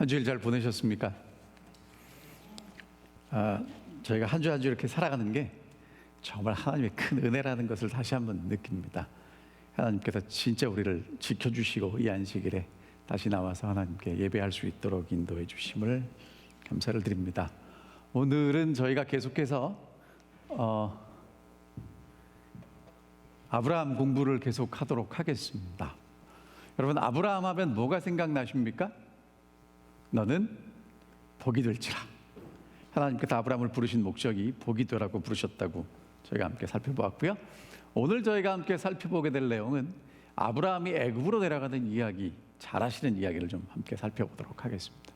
한 주일 잘 보내셨습니까? 저희가 한 주 한 주 이렇게 살아가는 게 정말 하나님의 큰 은혜라는 것을 다시 한번 느낍니다. 하나님께서 진짜 우리를 지켜주시고 이 안식일에 다시 나와서 하나님께 예배할 수 있도록 인도해 주심을 감사를 드립니다. 오늘은 저희가 계속해서 아브라함 공부를 계속하도록 하겠습니다. 여러분, 아브라함 하면 뭐가 생각나십니까? 너는 복이 될지라. 하나님께서 아브라함을 부르신 목적이 복이 되라고 부르셨다고 저희가 함께 살펴보았고요. 오늘 저희가 함께 살펴보게 될 내용은 아브라함이 애굽으로 내려가는 이야기, 잘 아시는 이야기를 좀 함께 살펴보도록 하겠습니다.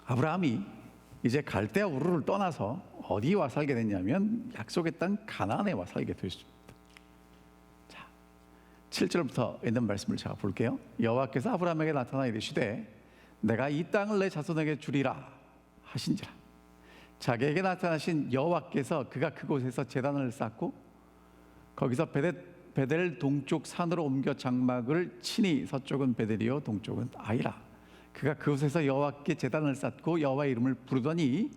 아브라함이 이제 갈대아 우르를 떠나서 어디 와 살게 됐냐면 약속의 땅 가나안에 와 살게 됐습니다. 자, 7절부터 있는 말씀을 제가 볼게요. 여호와께서 아브라함에게 나타나 이르시되 내가 이 땅을 내 자손에게 주리라 하신지라. 자기에게 나타나신 여호와께서 그가 그곳에서 제단을 쌓고 거기서 베델 동쪽 산으로 옮겨 장막을 치니 서쪽은 베델이요 동쪽은 아이라. 그가 그곳에서 여호와께 제단을 쌓고 여호와의 이름을 부르더니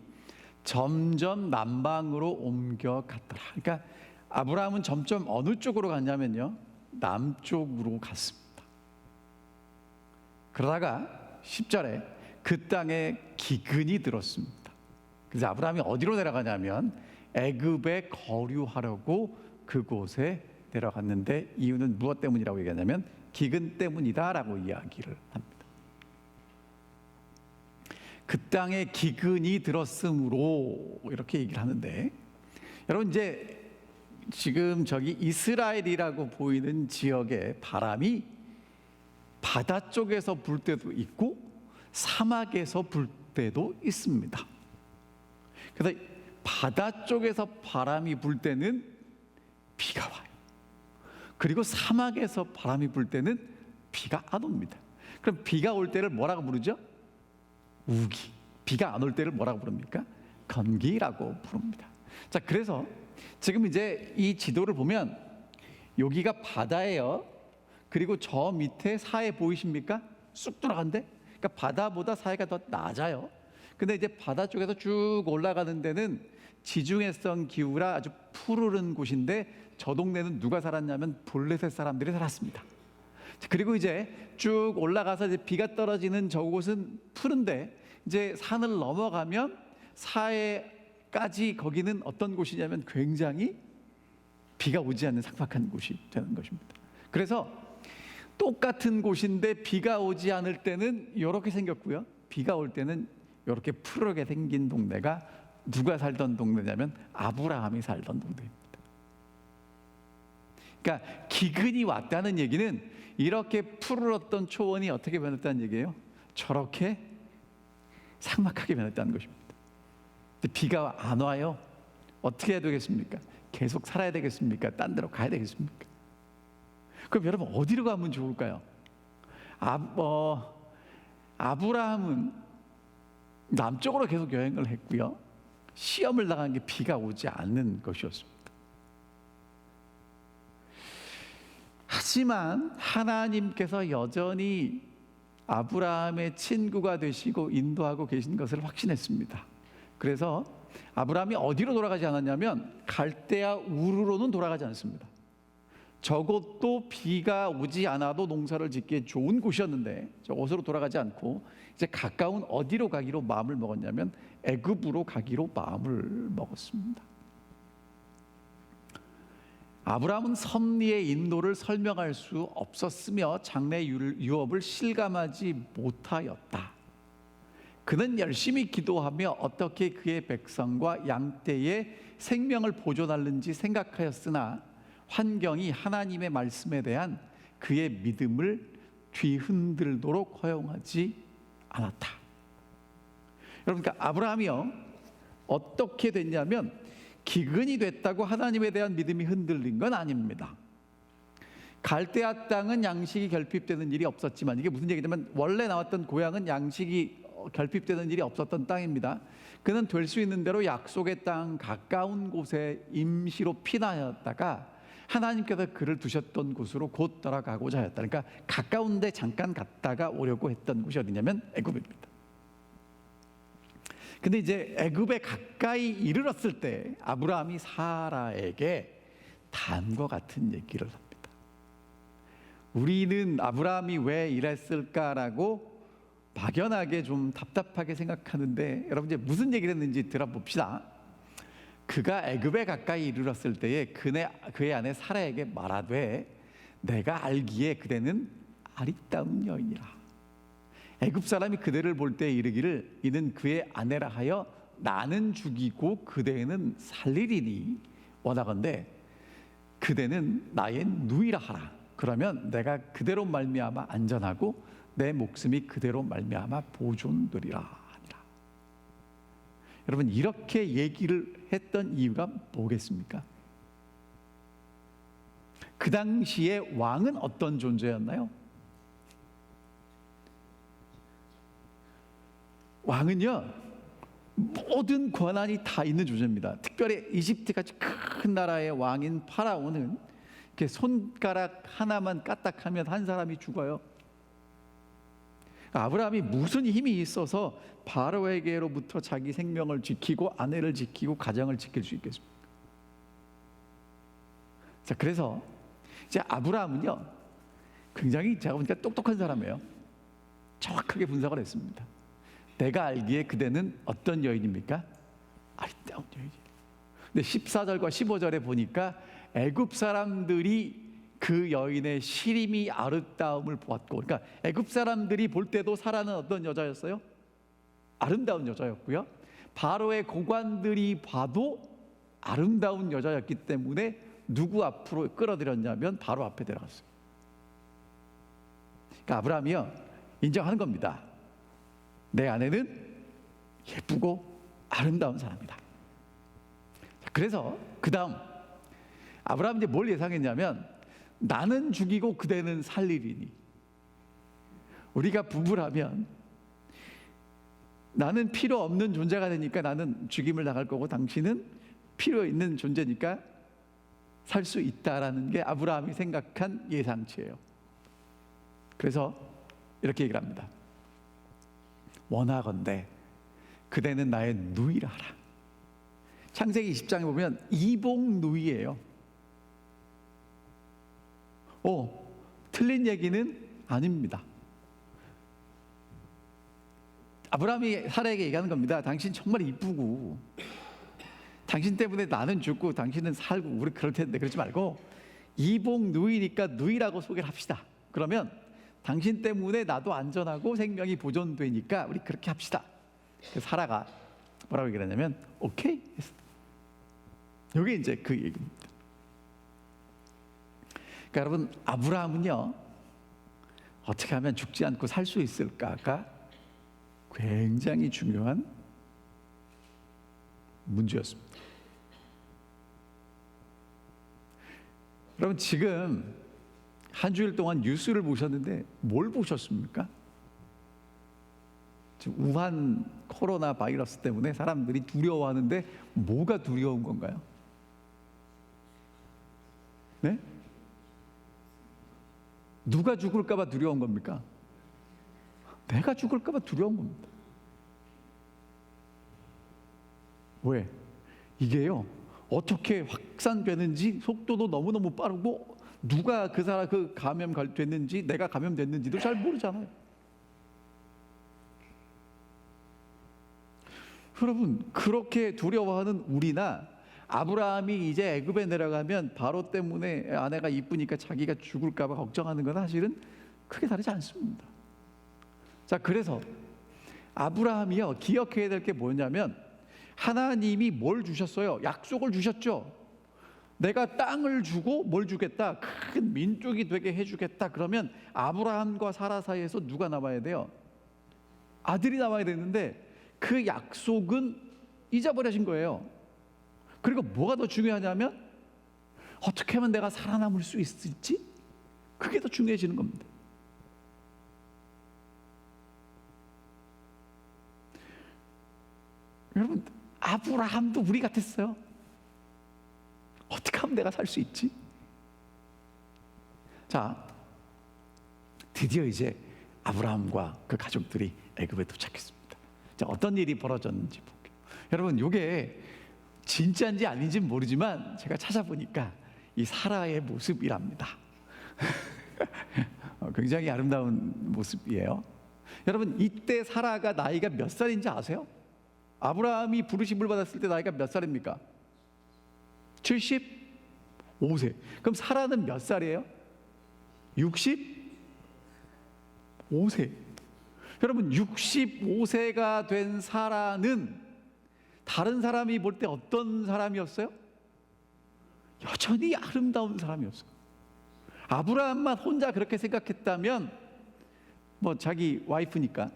점점 남방으로 옮겨 갔더라. 그러니까 아브라함은 점점 어느 쪽으로 갔냐면요, 남쪽으로 갔습니다. 그러다가 10절에 그 땅에 기근이 들었습니다. 그래서 아브라함이 어디로 내려가냐면 애굽에 거류하려고 그곳에 내려갔는데, 이유는 무엇 때문이라고 얘기하냐면 기근 때문이다라고 이야기를 합니다. 그 땅에 기근이 들었으므로 이렇게 얘기를 하는데, 여러분 이제 지금 저기 이스라엘이라고 보이는 지역에 바람이 바다 쪽에서 불 때도 있고 사막에서 불 때도 있습니다. 그래서 바다 쪽에서 바람이 불 때는 비가 와요. 그리고 사막에서 바람이 불 때는 비가 안 옵니다. 그럼 비가 올 때를 뭐라고 부르죠? 우기. 비가 안 올 때를 뭐라고 부릅니까? 건기라고 부릅니다. 자, 그래서 지금 이제 이 지도를 보면 여기가 바다예요. 그리고 저 밑에 사해 보이십니까? 쑥 들어간데, 그러니까 바다보다 사해가 더 낮아요. 근데 이제 바다 쪽에서 쭉 올라가는 데는 지중해성 기후라 아주 푸르른 곳인데, 저 동네는 누가 살았냐면 블레셋 사람들이 살았습니다. 그리고 이제 쭉 올라가서 이제 비가 떨어지는 저곳은 푸른데, 이제 산을 넘어가면 사해까지 거기는 어떤 곳이냐면 굉장히 비가 오지 않는 삭막한 곳이 되는 것입니다. 그래서 똑같은 곳인데 비가 오지 않을 때는 이렇게 생겼고요, 비가 올 때는 이렇게 푸르게 생긴 동네가 누가 살던 동네냐면 아브라함이 살던 동네입니다. 그러니까 기근이 왔다는 얘기는 이렇게 푸르렀던 초원이 어떻게 변했다는 얘기예요? 저렇게 삭막하게 변했다는 것입니다. 근데 비가 안 와요. 어떻게 해야 되겠습니까? 계속 살아야 되겠습니까? 딴 데로 가야 되겠습니까? 그럼 여러분 어디로 가면 좋을까요? 아브라함은 남쪽으로 계속 여행을 했고요, 시험을 당한 게 비가 오지 않는 것이었습니다. 하지만 하나님께서 여전히 아브라함의 친구가 되시고 인도하고 계신 것을 확신했습니다. 그래서 아브라함이 어디로 돌아가지 않았냐면 갈대아 우르로는 돌아가지 않습니다. 저곳도 비가 오지 않아도 농사를 짓기에 좋은 곳이었는데 저곳으로 돌아가지 않고 이제 가까운 어디로 가기로 마음을 먹었냐면 애굽으로 가기로 마음을 먹었습니다. 아브라함은 섭리의 인도를 설명할 수 없었으며 장래 유업을 실감하지 못하였다. 그는 열심히 기도하며 어떻게 그의 백성과 양떼의 생명을 보존하는지 생각하였으나 환경이 하나님의 말씀에 대한 그의 믿음을 뒤흔들도록 허용하지 않았다. 여러분, 그러니까 아브라함이요, 어떻게 됐냐면 기근이 됐다고 하나님에 대한 믿음이 흔들린 건 아닙니다. 갈대아 땅은 양식이 결핍되는 일이 없었지만, 이게 무슨 얘기냐면 원래 나왔던 고향은 양식이 결핍되는 일이 없었던 땅입니다. 그는 될 수 있는 대로 약속의 땅 가까운 곳에 임시로 피난하였다가 하나님께서 그를 두셨던 곳으로 곧 돌아가고자 하였다. 그러니까 가까운데 잠깐 갔다가 오려고 했던 곳이 어디냐면 애굽입니다. 근데 이제 애굽에 가까이 이르렀을 때 아브라함이 사라에게 다음과 같은 얘기를 합니다. 우리는 아브라함이 왜 이랬을까라고 막연하게 좀 답답하게 생각하는데, 여러분 이제 무슨 얘기를 했는지 들어봅시다. 그가 애굽에 가까이 이르렀을 때에 그의 아내 사라에게 말하되 내가 알기에 그대는 아리따운 여인이라. 애굽 사람이 그대를 볼 때 이르기를 이는 그의 아내라 하여 나는 죽이고 그대는 살리리니 원하건대 그대는 나의 누이라 하라. 그러면 내가 그대로 말미암아 안전하고 내 목숨이 그대로 말미암아 보존되리라 하니라. 여러분 이렇게 얘기를 했던 이유가 뭐겠습니까? 그 당시에 왕은 어떤 존재였나요? 왕은요 모든 권한이 다 있는 존재입니다. 특별히 이집트같이 큰 나라의 왕인 파라오는 이렇게 손가락 하나만 까딱하면 한 사람이 죽어요. 아브라함이 무슨 힘이 있어서 바로에게로부터 자기 생명을 지키고 아내를 지키고 가정을 지킬 수 있겠습니까? 자, 그래서 이제 아브라함은요 굉장히 제가 보니까 똑똑한 사람이에요. 정확하게 분석을 했습니다. 내가 알기에 그대는 어떤 여인입니까? 아리따운 여인. 근데 14절과 15절에 보니까 애굽 사람들이 그 여인의 시림이 아름다움을 보았고, 그러니까 애굽 사람들이 볼 때도 사라는 어떤 여자였어요? 아름다운 여자였고요. 바로의 고관들이 봐도 아름다운 여자였기 때문에 누구 앞으로 끌어들였냐면 바로 앞에 들어갔어요. 그러니까 아브라함이요 인정하는 겁니다. 내 아내는 예쁘고 아름다운 사람이다. 그래서 그 다음 아브라함이 이제 뭘 예상했냐면 나는 죽이고 그대는 살리리니. 우리가 부부라면 나는 필요 없는 존재가 되니까 나는 죽임을 당할 거고 당신은 필요 있는 존재니까 살 수 있다라는 게 아브라함이 생각한 예상치예요. 그래서 이렇게 얘기를 합니다. 원하건대 그대는 나의 누이라 하라. 창세기 20장에 보면 이복 누이예요. 틀린 얘기는 아닙니다. 아브라함이 사라에게 얘기하는 겁니다. 당신 정말 이쁘고 당신 때문에 나는 죽고 당신은 살고 우리 그럴 텐데 그러지 말고 이복 누이니까 누이라고 소개를 합시다. 그러면 당신 때문에 나도 안전하고 생명이 보존되니까 우리 그렇게 합시다. 그래서 사라가 뭐라고 얘기를 했냐면 오케이 했어. 이게 이제 그 얘기입니다. 그러니까 여러분 아브라함은요 어떻게 하면 죽지 않고 살 수 있을까가 굉장히 중요한 문제였습니다. 여러분 지금 한 주일 동안 뉴스를 보셨는데 뭘 보셨습니까? 지금 우한 코로나 바이러스 때문에 사람들이 두려워하는데 뭐가 두려운 건가요? 네? 누가 죽을까 봐 두려운 겁니까? 내가 죽을까 봐 두려운 겁니다. 왜? 이게요 어떻게 확산되는지 속도도 너무너무 빠르고 누가 그 사람 그 감염 됐는지 내가 감염됐는지도 잘 모르잖아요. 여러분 그렇게 두려워하는 우리나 아브라함이 이제 애굽에 내려가면 바로 때문에 아내가 이쁘니까 자기가 죽을까 봐 걱정하는 건 사실은 크게 다르지 않습니다. 자, 그래서 아브라함이요 기억해야 될 게 뭐냐면 하나님이 뭘 주셨어요? 약속을 주셨죠. 내가 땅을 주고 뭘 주겠다? 큰 민족이 되게 해주겠다. 그러면 아브라함과 사라 사이에서 누가 남아야 돼요? 아들이 남아야 되는데 그 약속은 잊어버려진 거예요. 그리고 뭐가 더 중요하냐면 어떻게 하면 내가 살아남을 수 있을지 그게 더 중요해지는 겁니다. 여러분 아브라함도 우리 같았어요. 어떻게 하면 내가 살 수 있지? 자, 드디어 이제 아브라함과 그 가족들이 애굽에 도착했습니다. 자, 어떤 일이 벌어졌는지 볼게요. 여러분, 이게 진짜인지 아닌지 모르지만 제가 찾아보니까 이 사라의 모습이랍니다. 굉장히 아름다운 모습이에요. 여러분, 이때 사라가 나이가 몇 살인지 아세요? 아브라함이 부르심을 받았을 때 나이가 몇 살입니까? 75세. 그럼 사라는 몇 살이에요? 65세. 여러분, 65세가 된 사라는 다른 사람이 볼 때 어떤 사람이었어요? 여전히 아름다운 사람이었어요. 아브라함만 혼자 그렇게 생각했다면 뭐 자기 와이프니까.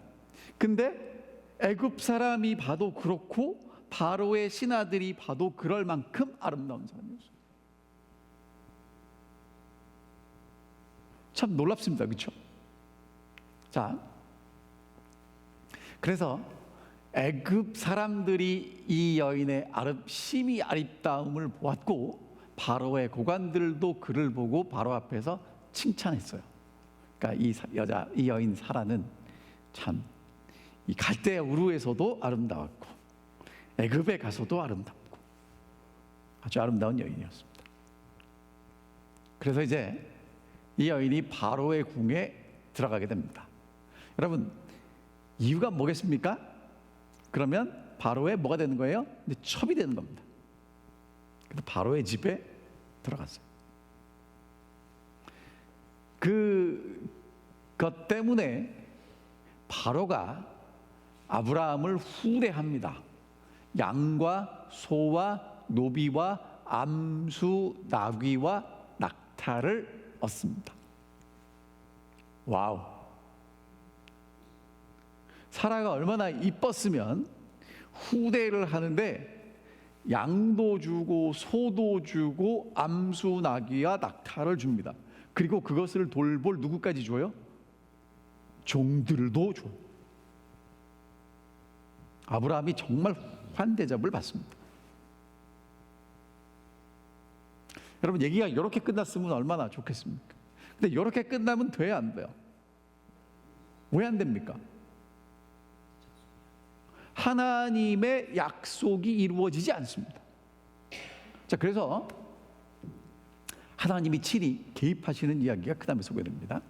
근데 애굽 사람이 봐도 그렇고 바로의 신하들이 봐도 그럴 만큼 아름다운 사람이었어요. 참 놀랍습니다. 그렇죠? 자, 그래서 애굽 사람들이 이 여인의 심히 아름다움을 보았고 바로의 고관들도 그를 보고 바로 앞에서 칭찬했어요. 그러니까 이 여인 사라는 참 이 갈대 우르에서도 아름다웠고 애굽에 가서도 아름답고 아주 아름다운 여인이었습니다. 그래서 이제 이 여인이 바로의 궁에 들어가게 됩니다. 여러분, 이유가 뭐겠습니까? 그러면 바로의 뭐가 되는 거예요? 이제 첩이 되는 겁니다. 그래서 바로의 집에 들어갔어요. 그것 때문에 바로가 아브라함을 후대합니다. 양과 소와 노비와 암수 나귀와 낙타를 얻습니다. 와우. 사라가 얼마나 이뻤으면 후대를 하는데 양도 주고 소도 주고 암수 나귀와 낙타를 줍니다. 그리고 그것을 돌볼 누구까지 줘요? 종들도 줘. 아브라함이 정말 환대접을 받습니다. 여러분, 얘기가 이렇게 끝났으면 얼마나 좋겠습니까? 근데 이렇게 끝나면 돼야 안 돼요? 왜 안 됩니까? 하나님의 약속이 이루어지지 않습니다. 자, 그래서 하나님이 친히 개입하시는 이야기가 그 다음에 소개됩니다.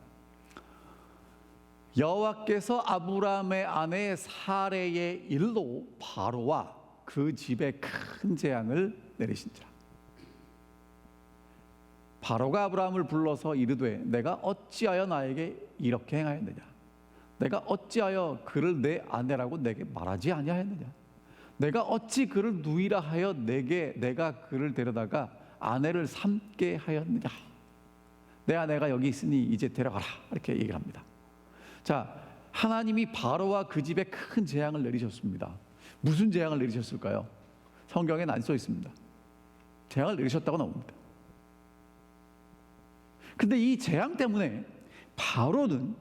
여호와께서 아브라함의 아내 사레의 일로 바로와 그 집에 큰 재앙을 내리신지라. 바로가 아브라함을 불러서 이르되 내가 어찌하여 나에게 이렇게 행하였느냐? 내가 어찌하여 그를 내 아내라고 내게 말하지 아니하였느냐? 내가 어찌 그를 누이라 하여 내가 그를 데려다가 아내를 삼게 하였느냐? 내 아내가 여기 있으니 이제 데려가라. 이렇게 얘기를 합니다. 자, 하나님이 바로와 그 집에 큰 재앙을 내리셨습니다. 무슨 재앙을 내리셨을까요? 성경에는 안 써 있습니다. 재앙을 내리셨다고 나옵니다. 근데 이 재앙 때문에 바로는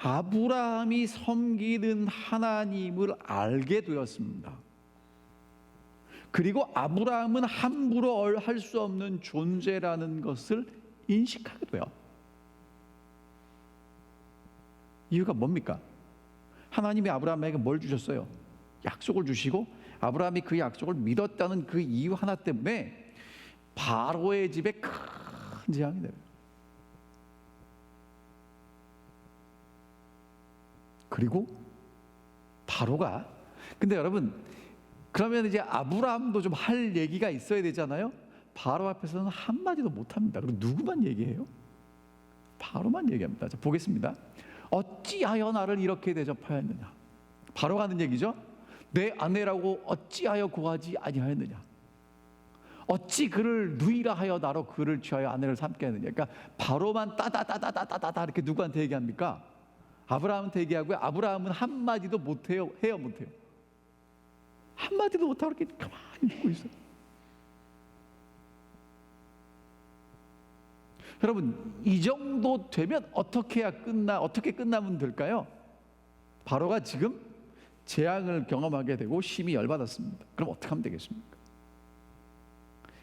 아브라함이 섬기는 하나님을 알게 되었습니다. 그리고 아브라함은 함부로 할 수 없는 존재라는 것을 인식하게 돼요. 이유가 뭡니까? 하나님이 아브라함에게 뭘 주셨어요? 약속을 주시고 아브라함이 그 약속을 믿었다는 그 이유 하나 때문에 바로의 집에 큰 재앙이 내려요. 그리고 바로가, 근데 여러분, 그러면 이제 아브라함도 좀 할 얘기가 있어야 되잖아요. 바로 앞에서는 한마디도 못합니다. 그리고 누구만 얘기해요? 바로만 얘기합니다. 자, 보겠습니다. 어찌하여 나를 이렇게 대접하였느냐? 바로가 하는 얘기죠. 내 아내라고 어찌하여 고하지 아니하였느냐? 어찌 그를 누이라 하여 나로 그를 취하여 아내를 삼게 하느냐? 그러니까 바로만 따다다다다다다 이렇게 누구한테 얘기합니까? 아브라함한테 얘기하고요. 아브라함은 한마디도 못해요. 해요, 못해요? 한마디도 못하고 이렇게 가만히 있고 있어요. 여러분, 이 정도 되면 어떻게 끝나면 될까요? 바로가 지금 재앙을 경험하게 되고 심히 열받았습니다. 그럼 어떻게 하면 되겠습니까?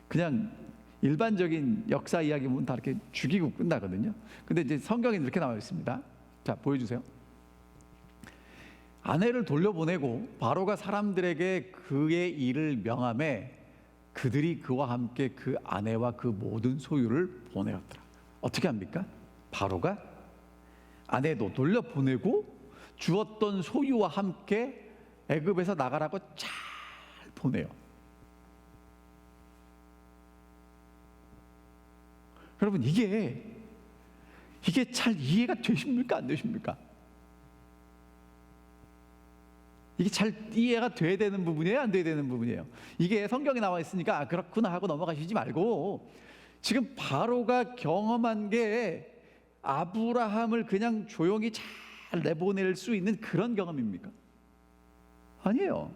그냥 일반적인 역사 이야기 보면 다 이렇게 죽이고 끝나거든요. 근데 이제 성경에 이렇게 나와 있습니다. 자, 보여주세요. 아내를 돌려보내고 바로가 사람들에게 그의 일을 명하매 그들이 그와 함께 그 아내와 그 모든 소유를 보내었더라. 어떻게 합니까? 바로가 아내도 돌려보내고 주었던 소유와 함께 애굽에서 나가라고 잘 보내요. 여러분, 이게 잘 이해가 되십니까? 안 되십니까? 이게 잘 이해가 돼야 되는 부분이에요? 안 돼야 되는 부분이에요? 이게 성경에 나와 있으니까 그렇구나 하고 넘어가시지 말고, 지금 바로가 경험한 게 아브라함을 그냥 조용히 잘 내보낼 수 있는 그런 경험입니까? 아니에요.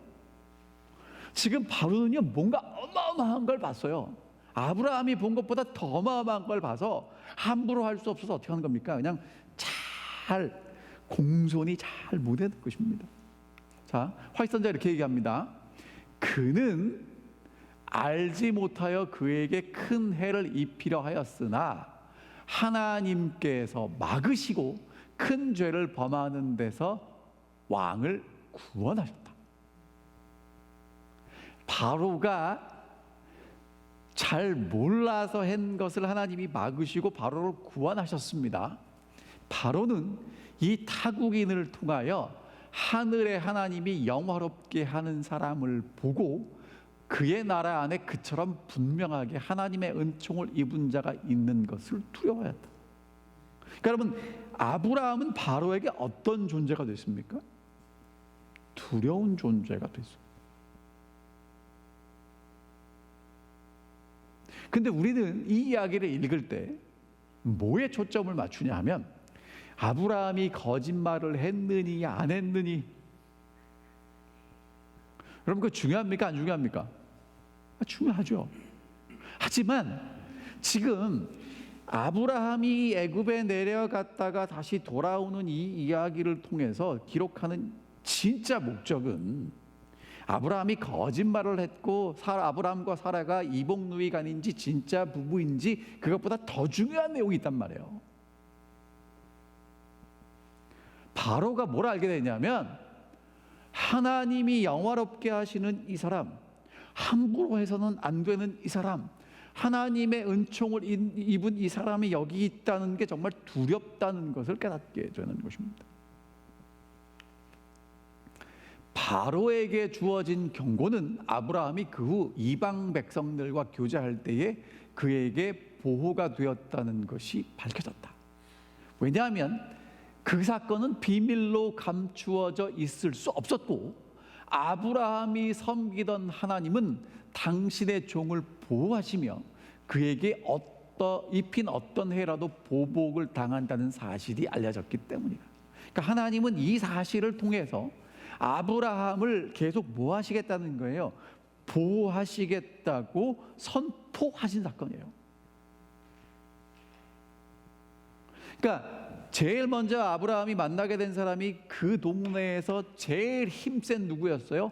지금 바로는요, 뭔가 어마어마한 걸 봤어요. 아브라함이 본 것보다 더 어마어마한 걸 봐서 함부로 할 수 없어서 어떻게 하는 겁니까? 그냥 잘 공손히 잘 묻어낸 것입니다. 자, 화이선자 이렇게 얘기합니다. 그는 알지 못하여 그에게 큰 해를 입히려 하였으나 하나님께서 막으시고 큰 죄를 범하는 데서 왕을 구원하셨다. 바로가 잘 몰라서 한 것을 하나님이 막으시고 바로를 구원하셨습니다. 바로는 이 타국인을 통하여 하늘의 하나님이 영화롭게 하는 사람을 보고 그의 나라 안에 그처럼 분명하게 하나님의 은총을 입은 자가 있는 것을 두려워했다. 그러니까 여러분, 아브라함은 바로에게 어떤 존재가 됐습니까? 두려운 존재가 됐어요. 근데 우리는 이 이야기를 읽을 때 뭐에 초점을 맞추냐 하면, 아브라함이 거짓말을 했느니 안 했느니, 여러분 그거 중요합니까? 안 중요합니까? 중요하죠. 하지만 지금 아브라함이 애굽에 내려갔다가 다시 돌아오는 이 이야기를 통해서 기록하는 진짜 목적은 아브라함이 거짓말을 했고 아브라함과 사라가 이복누이간인지 진짜 부부인지 그것보다 더 중요한 내용이 있단 말이에요. 바로가 뭘 알게 되냐면, 하나님이 영화롭게 하시는 이 사람, 함부로 해서는 안 되는 이 사람, 하나님의 은총을 입은 이 사람이 여기 있다는 게 정말 두렵다는 것을 깨닫게 되는 것입니다. 바로에게 주어진 경고는 아브라함이 그 후 이방 백성들과 교제할 때에 그에게 보호가 되었다는 것이 밝혀졌다. 왜냐하면 그 사건은 비밀로 감추어져 있을 수 없었고, 아브라함이 섬기던 하나님은 당신의 종을 보호하시며 그에게 입힌 어떤 해라도 보복을 당한다는 사실이 알려졌기 때문이다. 그러니까 하나님은 이 사실을 통해서 아브라함을 계속 뭐 하시겠다는 거예요? 보호하시겠다고 선포하신 사건이에요. 그러니까 제일 먼저 아브라함이 만나게 된 사람이 그 동네에서 제일 힘센 누구였어요?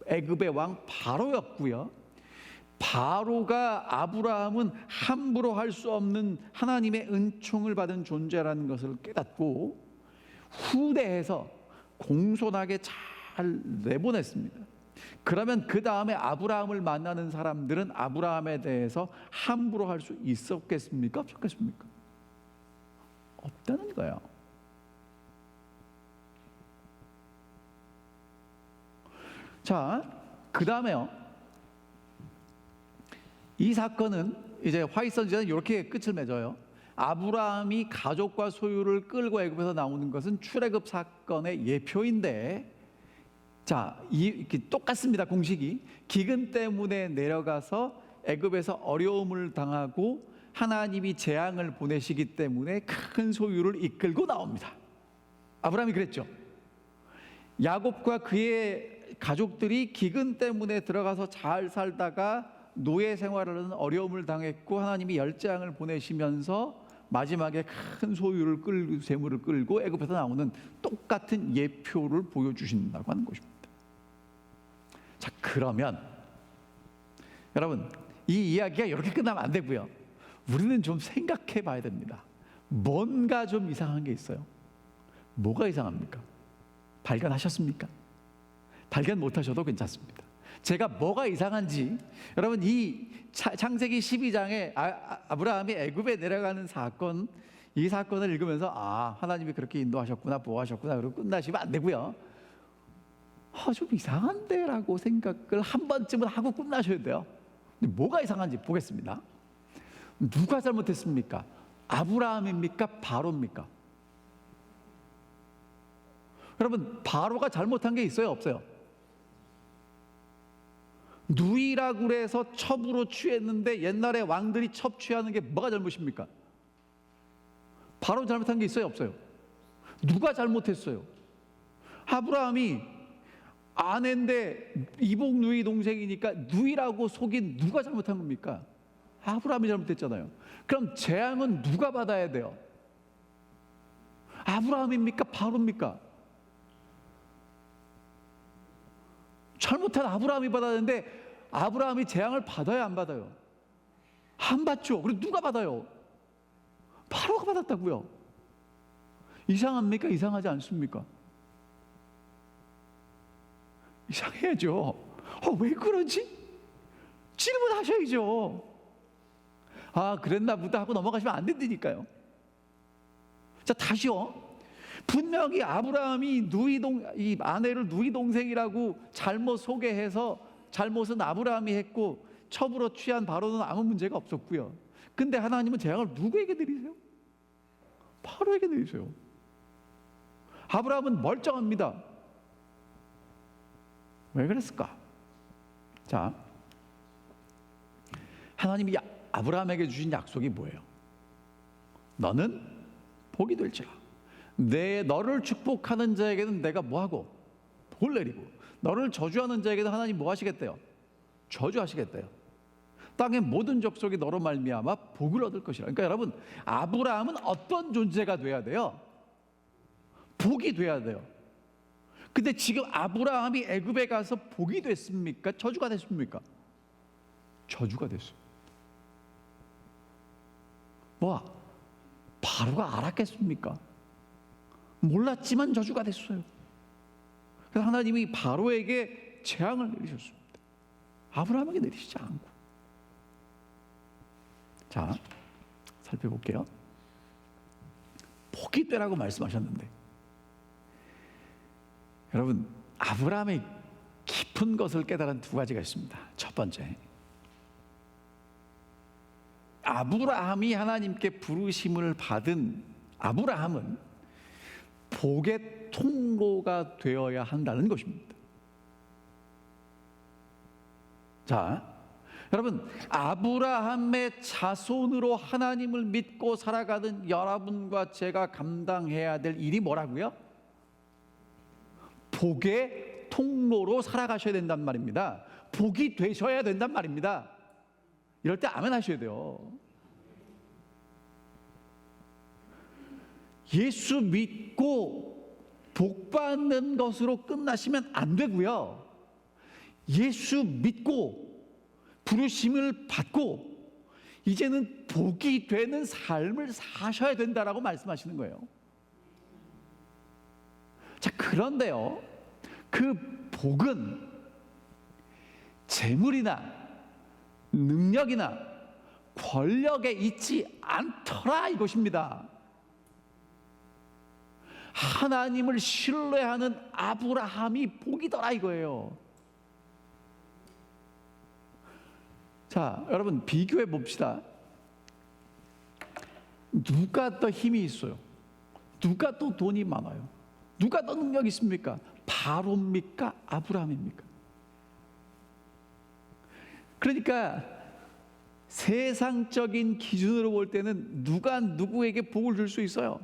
애굽의 왕 바로였고요. 바로가 아브라함은 함부로 할 수 없는 하나님의 은총을 받은 존재라는 것을 깨닫고 후대에서 공손하게 잘 내보냈습니다. 그러면 그 다음에 아브라함을 만나는 사람들은 아브라함에 대해서 함부로 할 수 있었겠습니까? 없었겠습니까? 없다는 거예요. 자, 그 다음에요, 이 사건은 이제 화이선지는 이렇게 끝을 맺어요. 아브라함이 가족과 소유를 끌고 애굽에서 나오는 것은 출애굽 사건의 예표인데, 자, 이렇게 똑같습니다. 공식이 기근 때문에 내려가서 애굽에서 어려움을 당하고 하나님이 재앙을 보내시기 때문에 큰 소유를 이끌고 나옵니다. 아브라함이 그랬죠. 야곱과 그의 가족들이 기근 때문에 들어가서 잘 살다가 노예 생활을 하는 어려움을 당했고 하나님이 열재앙을 보내시면서 마지막에 큰 소유를 끌고 재물을 끌고 애굽에서 나오는 똑같은 예표를 보여주신다고 하는 것입니다. 자, 그러면 여러분, 이 이야기가 이렇게 끝나면 안 되고요. 우리는 좀 생각해 봐야 됩니다. 뭔가 좀 이상한 게 있어요. 뭐가 이상합니까? 발견하셨습니까? 발견 못하셔도 괜찮습니다. 제가 뭐가 이상한지, 여러분 이 창세기 12장에 아브라함이 애굽에 내려가는 사건, 이 사건을 읽으면서 하나님이 그렇게 인도하셨구나, 보호하셨구나 그러고 끝나시면 안 되고요. 좀 이상한데 라고 생각을 한 번쯤은 하고 끝나셔야 돼요. 근데 뭐가 이상한지 보겠습니다. 누가 잘못했습니까? 아브라함입니까? 바로입니까? 여러분, 바로가 잘못한 게 있어요, 없어요? 누이라고 그래서 첩으로 취했는데 옛날에 왕들이 첩 취하는 게 뭐가 잘못입니까? 바로 잘못한 게 있어요, 없어요? 누가 잘못했어요? 아브라함이 아내인데 이복 누이 동생이니까 누이라고 속인 누가 잘못한 겁니까? 아브라함이 잘못했잖아요. 그럼 재앙은 누가 받아야 돼요? 아브라함입니까? 바로입니까? 잘못한 아브라함이 받았는데 아브라함이 재앙을 받아야 안 받아요? 안 받죠. 그리고 누가 받아요? 바로가 받았다고요. 이상합니까? 이상하지 않습니까? 이상해야죠. 왜 그러지? 질문하셔야죠. 그랬나 보다 하고 넘어가시면 안 된다니까요. 자, 다시요. 분명히 아브라함이 이 아내를 누이 동생이라고 잘못 소개해서 잘못은 아브라함이 했고 첩으로 취한 바로는 아무 문제가 없었고요. 근데 하나님은 재앙을 누구에게 내리세요? 바로에게 내리세요. 아브라함은 멀쩡합니다. 왜 그랬을까? 자, 하나님이 아브라함에게 주신 약속이 뭐예요? 너는 복이 될지라. 너를 축복하는 자에게는 내가 뭐하고? 복을 내리고, 너를 저주하는 자에게는 하나님 뭐 하시겠대요? 저주하시겠대요. 땅의 모든 족속이 너로 말미암아 복을 얻을 것이라. 그러니까 여러분, 아브라함은 어떤 존재가 돼야 돼요? 복이 돼야 돼요. 근데 지금 아브라함이 애굽에 가서 복이 됐습니까? 저주가 됐습니까? 저주가 됐어요. 바로가 알았겠습니까? 몰랐지만 저주가 됐어요. 그래서 하나님이 바로에게 재앙을 내리셨습니다. 아브라함에게 내리시지 않고. 자, 살펴볼게요. 복이 되라고 말씀하셨는데, 여러분, 아브라함의 깊은 것을 깨달은 두 가지가 있습니다. 첫 번째, 아브라함이 하나님께 부르심을 받은 아브라함은 복의 통로가 되어야 한다는 것입니다. 자, 여러분, 아브라함의 자손으로 하나님을 믿고 살아가는 여러분과 제가 감당해야 될 일이 뭐라고요? 복의 통로로 살아가셔야 된단 말입니다. 복이 되셔야 된단 말입니다. 이럴 때 아멘 하셔야 돼요. 예수 믿고 복 받는 것으로 끝나시면 안 되고요. 예수 믿고 부르심을 받고 이제는 복이 되는 삶을 사셔야 된다라고 말씀하시는 거예요. 자, 그런데요, 그 복은 재물이나 능력이나 권력에 있지 않더라 이것입니다. 하나님을 신뢰하는 아브라함이 복이더라 이거예요. 자, 여러분 비교해 봅시다. 누가 더 힘이 있어요? 누가 더 돈이 많아요? 누가 더 능력이 있습니까? 바로입니까? 아브라함입니까? 그러니까 세상적인 기준으로 볼 때는 누가 누구에게 복을 줄 수 있어요?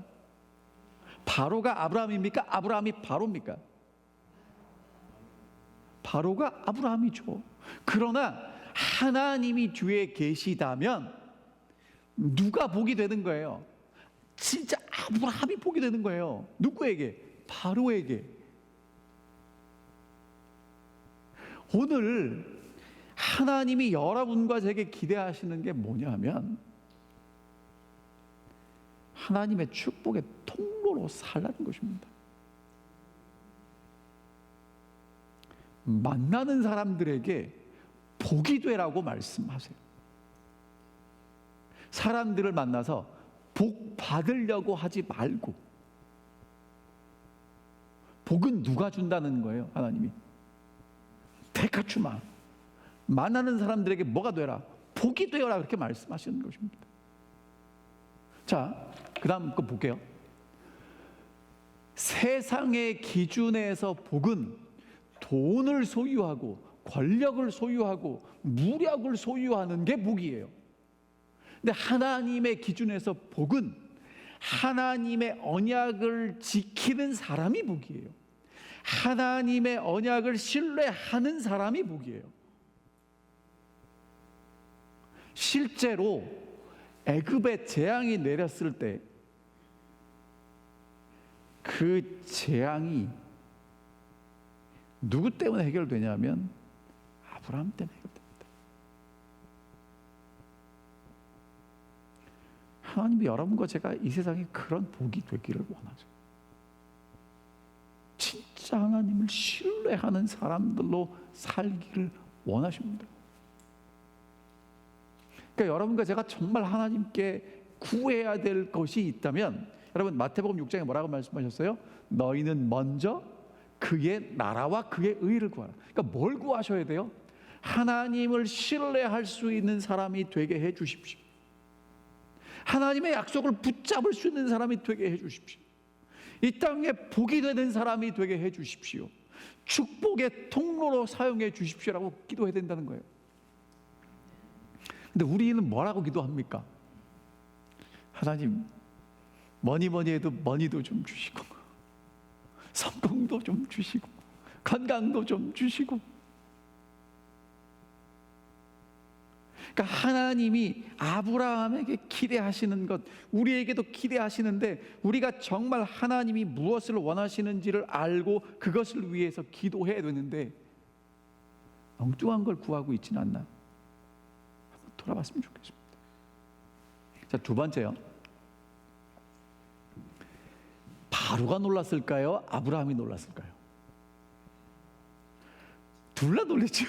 바로가 아브라함입니까? 아브라함이 바로입니까? 바로가 아브라함이죠. 그러나 하나님이 뒤에 계시다면 누가 복이 되는 거예요? 진짜 아브라함이 복이 되는 거예요. 누구에게? 바로에게. 오늘 하나님이 여러분과 제게 기대하시는 게 뭐냐면 하나님의 축복의 통로로 살라는 것입니다. 만나는 사람들에게 복이 되라고 말씀하세요. 사람들을 만나서 복 받으려고 하지 말고, 복은 누가 준다는 거예요? 하나님이. 데카추마, 만나는 사람들에게 뭐가 되라? 복이 되어라, 그렇게 말씀하시는 것입니다. 자, 그 다음 거 볼게요. 세상의 기준에서 복은 돈을 소유하고 권력을 소유하고 무력을 소유하는 게 복이에요. 근데 하나님의 기준에서 복은 하나님의 언약을 지키는 사람이 복이에요. 하나님의 언약을 신뢰하는 사람이 복이에요. 실제로 애굽에 재앙이 내렸을 때 그 재앙이 누구 때문에 해결되냐면 아브라함 때문에 해결됩니다. 하나님이 여러분과 제가 이 세상에 그런 복이 되기를 원하죠. 진짜 하나님을 신뢰하는 사람들로 살기를 원하십니다. 그러니까 여러분과 제가 정말 하나님께 구해야 될 것이 있다면, 여러분 마태복음 6장에 뭐라고 말씀하셨어요? 너희는 먼저 그의 나라와 그의 의를 구하라. 그러니까 뭘 구하셔야 돼요? 하나님을 신뢰할 수 있는 사람이 되게 해 주십시오. 하나님의 약속을 붙잡을 수 있는 사람이 되게 해 주십시오. 이 땅에 복이 되는 사람이 되게 해 주십시오. 축복의 통로로 사용해 주십시오라고 기도해야 된다는 거예요. 근데 우리는 뭐라고 기도합니까? 하나님, 뭐니 해도 머니도 좀 주시고, 성공도 좀 주시고, 건강도 좀 주시고. 그러니까 하나님이 아브라함에게 기대하시는 것, 우리에게도 기대하시는데, 우리가 정말 하나님이 무엇을 원하시는지를 알고 그것을 위해서 기도해야 되는데 엉뚱한 걸 구하고 있지는 않나? 한번 돌아봤으면 좋겠습니다. 자, 두 번째요. 바로가 놀랐을까요? 아브라함이 놀랐을까요? 둘 다 놀랬죠.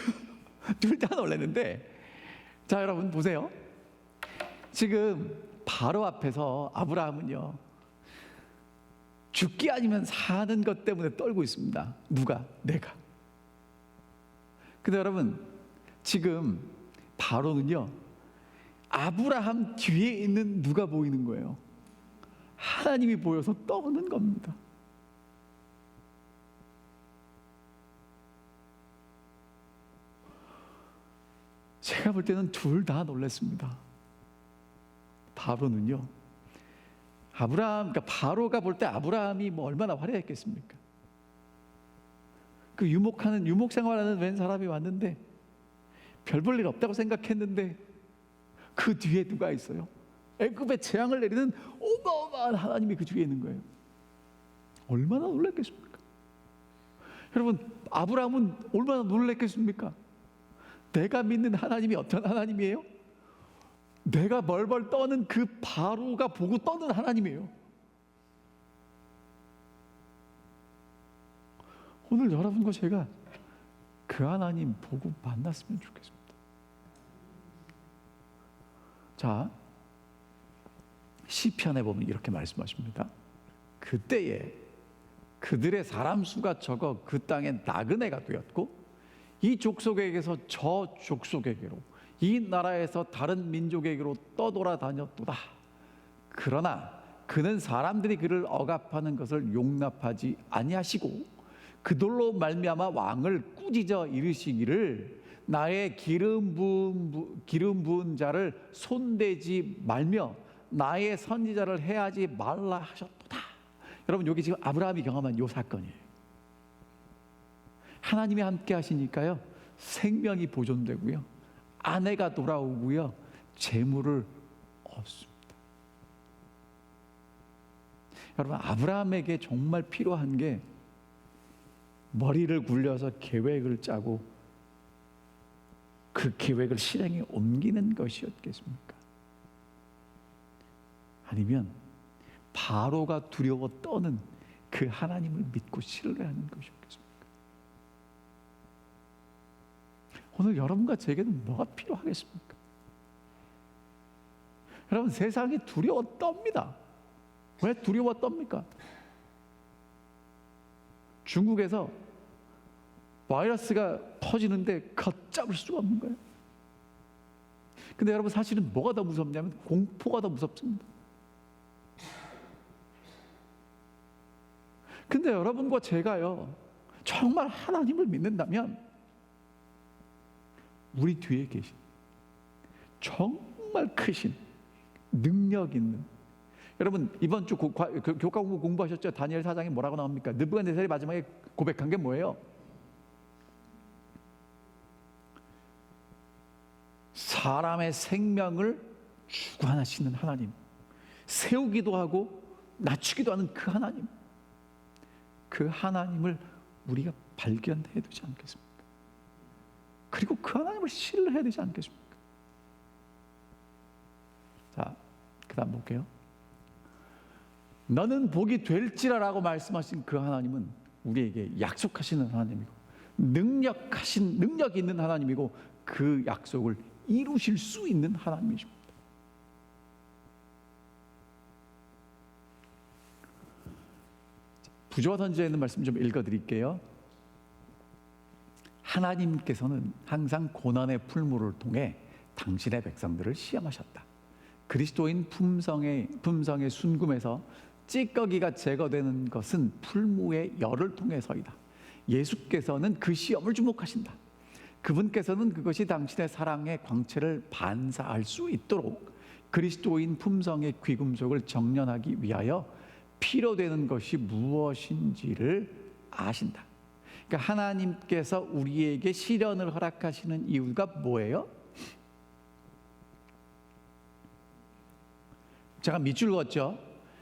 둘 다 놀랐는데, 자, 여러분 보세요. 지금 바로 앞에서 아브라함은요, 죽기 아니면 사는 것 때문에 떨고 있습니다. 누가? 내가. 근데 여러분, 지금 바로는요, 아브라함 뒤에 있는 누가 보이는 거예요? 하나님이 보여서 떠오는 겁니다. 제가 볼 때는 둘 다 놀랐습니다. 바로는요, 그러니까 바로가 볼 때 아브라함이 뭐 얼마나 화려했겠습니까? 그 유목 생활하는 웬 사람이 왔는데 별 볼 일 없다고 생각했는데 그 뒤에 누가 있어요? 애굽에 재앙을 내리는 어마어마한 하나님이 그 뒤에 있는 거예요. 얼마나 놀랐겠습니까? 여러분, 아브라함은 얼마나 놀랐겠습니까? 내가 믿는 하나님이 어떤 하나님이에요? 내가 벌벌 떠는 그 바로가 보고 떠는 하나님이에요. 오늘 여러분과 제가 그 하나님 보고 만났으면 좋겠습니다. 자, 시편에 보면 이렇게 말씀하십니다. 그때에 그들의 사람 수가 적어 그 땅에 나그네가 되었고, 이 족속에게서 저 족속에게로, 이 나라에서 다른 민족에게로 떠돌아다녔도다. 그러나 그는 사람들이 그를 억압하는 것을 용납하지 아니하시고 그들로 말미암아 왕을 꾸짖어 이르시기를 나의 기름 부은 자를 손대지 말며 나의 선지자를 해하지 말라 하셨도다. 여러분, 여기 지금 아브라함이 경험한 이 사건이에요. 하나님이 함께 하시니까요, 생명이 보존되고요, 아내가 돌아오고요, 재물을 얻습니다. 여러분, 아브라함에게 정말 필요한 게 머리를 굴려서 계획을 짜고 그 계획을 실행에 옮기는 것이었겠습니까? 아니면 바로가 두려워 떠는 그 하나님을 믿고 신뢰하는 것이었겠습니까? 오늘 여러분과 제게는 뭐가 필요하겠습니까? 여러분, 세상이 두려워 떱니다. 왜 두려워 떱니까? 중국에서 바이러스가 터지는데 걷잡을 수가 없는 거예요. 근데 여러분, 사실은 뭐가 더 무섭냐면 공포가 더 무섭습니다. 근데 여러분과 제가요, 정말 하나님을 믿는다면 우리 뒤에 계신 정말 크신 능력 있는, 여러분 이번 주 교과 공부 공부하셨죠? 다니엘 4장에 뭐라고 나옵니까? 느부갓네살이 마지막에 고백한 게 뭐예요? 사람의 생명을 주관하시는 하나님, 세우기도 하고 낮추기도 하는 그 하나님, 그 하나님을 우리가 발견해야 되지 않겠습니까? 그리고 그 하나님을 신뢰해야 되지 않겠습니까? 자, 그 다음 볼게요. 너는 복이 될지라라고 말씀하신 그 하나님은 우리에게 약속하시는 하나님이고 능력 있는 하나님이고 그 약속을 이루실 수 있는 하나님이십니다. 부조와 선지자에 있는 말씀 좀 읽어드릴게요. 하나님께서는 항상 고난의 풀무를 통해 당신의 백성들을 시험하셨다. 그리스도인 품성의 순금에서 찌꺼기가 제거되는 것은 풀무의 열을 통해서이다. 예수께서는 그 시험을 주목하신다. 그분께서는 그것이 당신의 사랑의 광채를 반사할 수 있도록 그리스도인 품성의 귀금속을 정련하기 위하여 필요되는 것이 무엇인지를 아신다. 그러니까 하나님께서 우리에게 시련을 허락하시는 이유가 뭐예요? 제가 밑줄 그었죠.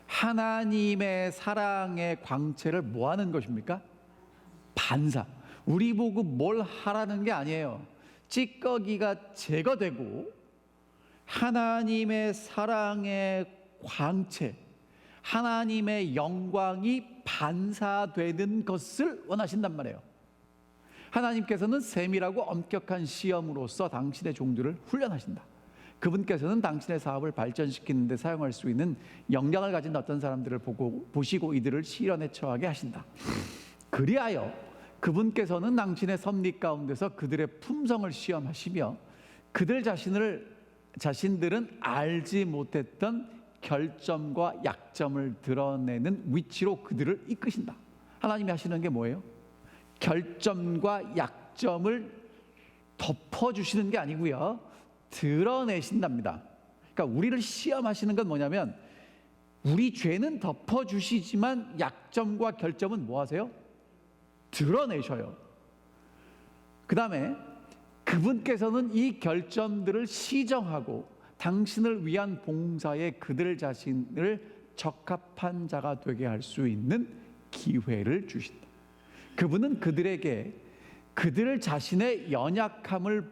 하나님의 사랑의 광채를 뭐 하는 것입니까? 반사. 우리 보고 뭘 하라는 게 아니에요. 찌꺼기가 제거되고 하나님의 사랑의 광채, 하나님의 영광이 반사되는 것을 원하신단 말이에요. 하나님께서는 세밀하고 엄격한 시험으로서 당신의 종들을 훈련하신다. 그분께서는 당신의 사업을 발전시키는 데 사용할 수 있는 역량을 가진 어떤 사람들을 보시고 이들을 시련에 처하게 하신다. 그리하여 그분께서는 당신의 섭리 가운데서 그들의 품성을 시험하시며 그들 자신들은 알지 못했던 결점과 약점을 드러내는 위치로 그들을 이끄신다. 하나님이 하시는 게 뭐예요? 결점과 약점을 덮어주시는 게 아니고요, 드러내신답니다. 그러니까 우리를 시험하시는 건 뭐냐면 우리 죄는 덮어주시지만 약점과 결점은 뭐 하세요? 드러내셔요. 그 다음에 그분께서는 이 결점들을 시정하고 당신을 위한 봉사에 그들 자신을 적합한 자가 되게 할 수 있는 기회를 주신다. 그분은 그들에게 그들 자신의 연약함을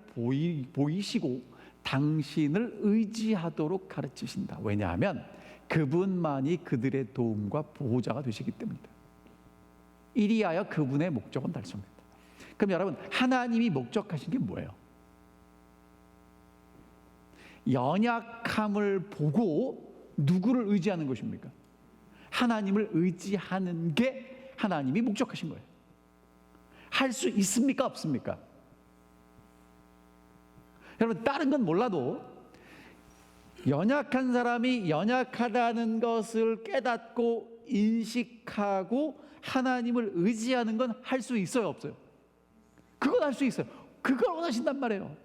보이시고 당신을 의지하도록 가르치신다. 왜냐하면 그분만이 그들의 도움과 보호자가 되시기 때문이다. 이리하여 그분의 목적은 달성된다. 그럼 여러분, 하나님이 목적하신 게 뭐예요? 연약함을 보고 누구를 의지하는 것입니까? 하나님을 의지하는 게 하나님이 목적하신 거예요. 할 수 있습니까? 없습니까? 여러분, 다른 건 몰라도 연약한 사람이 연약하다는 것을 깨닫고 인식하고 하나님을 의지하는 건 할 수 있어요, 없어요? 그건 할 수 있어요. 그걸 원하신단 말이에요.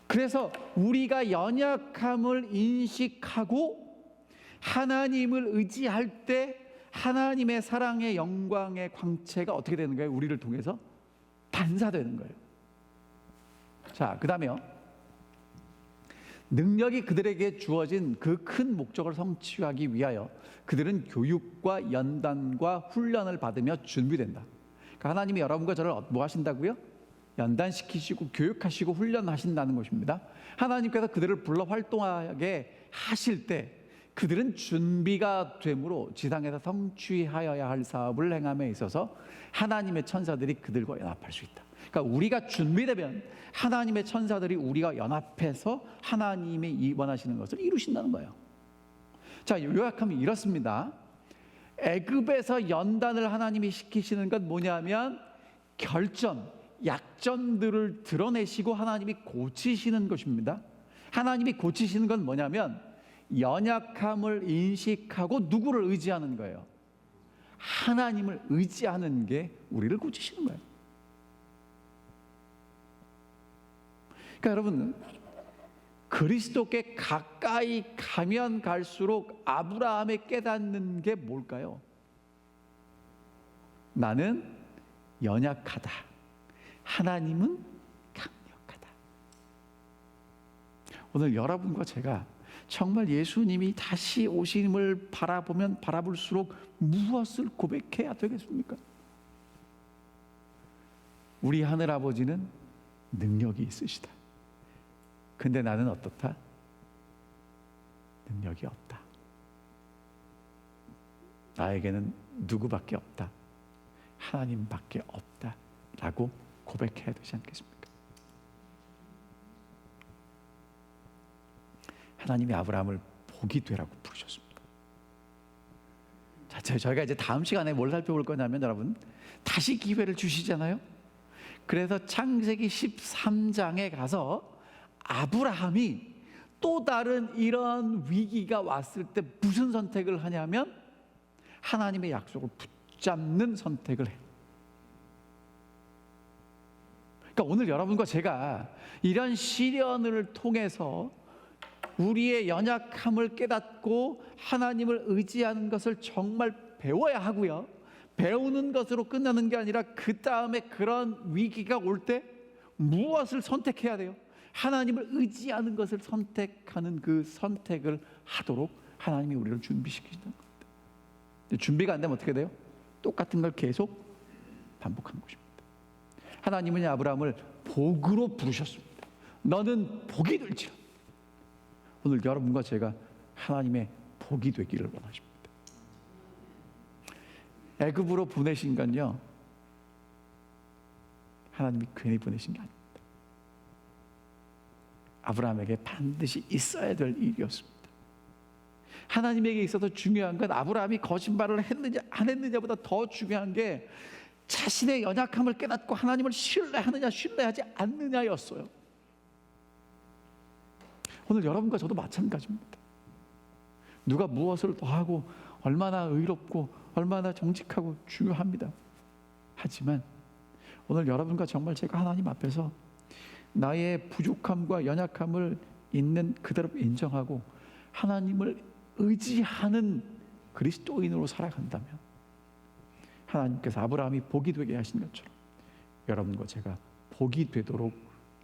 그래서 우리가 연약함을 인식하고 하나님을 의지할 때 하나님의 사랑의 영광의 광채가 어떻게 되는 거예요? 우리를 통해서 반사되는 거예요. 자, 그 다음에요, 능력이 그들에게 주어진 그 큰 목적을 성취하기 위하여 그들은 교육과 연단과 훈련을 받으며 준비된다. 그러니까 하나님이 여러분과 저를 뭐 하신다고요? 연단시키시고 교육하시고 훈련하신다는 것입니다. 하나님께서 그들을 불러 활동하게 하실 때 그들은 준비가 되므로 지상에서 성취하여야 할 사업을 행함에 있어서 하나님의 천사들이 그들과 연합할 수 있다. 그러니까 우리가 준비되면 하나님의 천사들이 우리가 연합해서 하나님이 원하시는 것을 이루신다는 거예요. 자, 요약하면 이렇습니다. 애굽에서 연단을 하나님이 시키시는 건 뭐냐면 결점, 약점들을 드러내시고 하나님이 고치시는 것입니다. 하나님이 고치시는 건 뭐냐면 연약함을 인식하고 누구를 의지하는 거예요? 하나님을 의지하는 게 우리를 고치시는 거예요. 그러니까 여러분, 그리스도께 가까이 가면 갈수록 아브라함이 깨닫는 게 뭘까요? 나는 연약하다. 하나님은 강력하다. 오늘 여러분과 제가 정말 예수님이 다시 오심을 바라보면 바라볼수록 무엇을 고백해야 되겠습니까? 우리 하늘아버지는 능력이 있으시다. 근데 나는 어떻다? 능력이 없다. 나에게는 누구밖에 없다. 하나님밖에 없다. 라고 고백해야 되지 않겠습니까? 하나님이 아브라함을 복이 되라고 부르셨습니다. 자, 저희가 이제 다음 시간에 뭘 살펴볼 거냐면 여러분, 다시 기회를 주시잖아요. 그래서 창세기 13장에 가서 아브라함이 또 다른 이런 위기가 왔을 때 무슨 선택을 하냐면 하나님의 약속을 붙잡는 선택을 해요. 그러니까 오늘 여러분과 제가 이런 시련을 통해서 우리의 연약함을 깨닫고 하나님을 의지하는 것을 정말 배워야 하고요. 배우는 것으로 끝나는 게 아니라 그 다음에 그런 위기가 올 때 무엇을 선택해야 돼요? 하나님을 의지하는 것을 선택하는 그 선택을 하도록 하나님이 우리를 준비시키시는 겁니다. 준비가 안 되면 어떻게 돼요? 똑같은 걸 계속 반복하는 것입니다. 하나님은 아브라함을 복으로 부르셨습니다. 너는 복이 될지라. 오늘 여러분과 제가 하나님의 복이 되기를 원하십니다. 애굽으로 보내신 건요, 하나님이 괜히 보내신 게 아닙니다. 아브라함에게 반드시 있어야 될 일이었습니다. 하나님에게 있어서 중요한 건 아브라함이 거짓말을 했느냐 안 했느냐보다 더 중요한 게 자신의 연약함을 깨닫고 하나님을 신뢰하느냐 신뢰하지 않느냐였어요. 오늘 여러분과 저도 마찬가지입니다. 누가 무엇을 더 하고 얼마나 의롭고 얼마나 정직하고 중요합니다. 하지만 오늘 여러분과 정말 제가 하나님 앞에서 나의 부족함과 연약함을 있는 그대로 인정하고 하나님을 의지하는 그리스도인으로 살아간다면 하나님께서 아브라함이 복이 되게 하신 것처럼 여러분과 제가 복이 되도록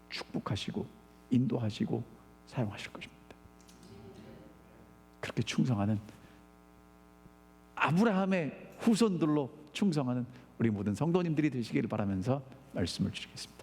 축복하시고 인도하시고 사용하실 것입니다. 그렇게 충성하는 아브라함의 후손들로 충성하는 우리 모든 성도님들이 되시기를 바라면서 말씀을 드리겠습니다.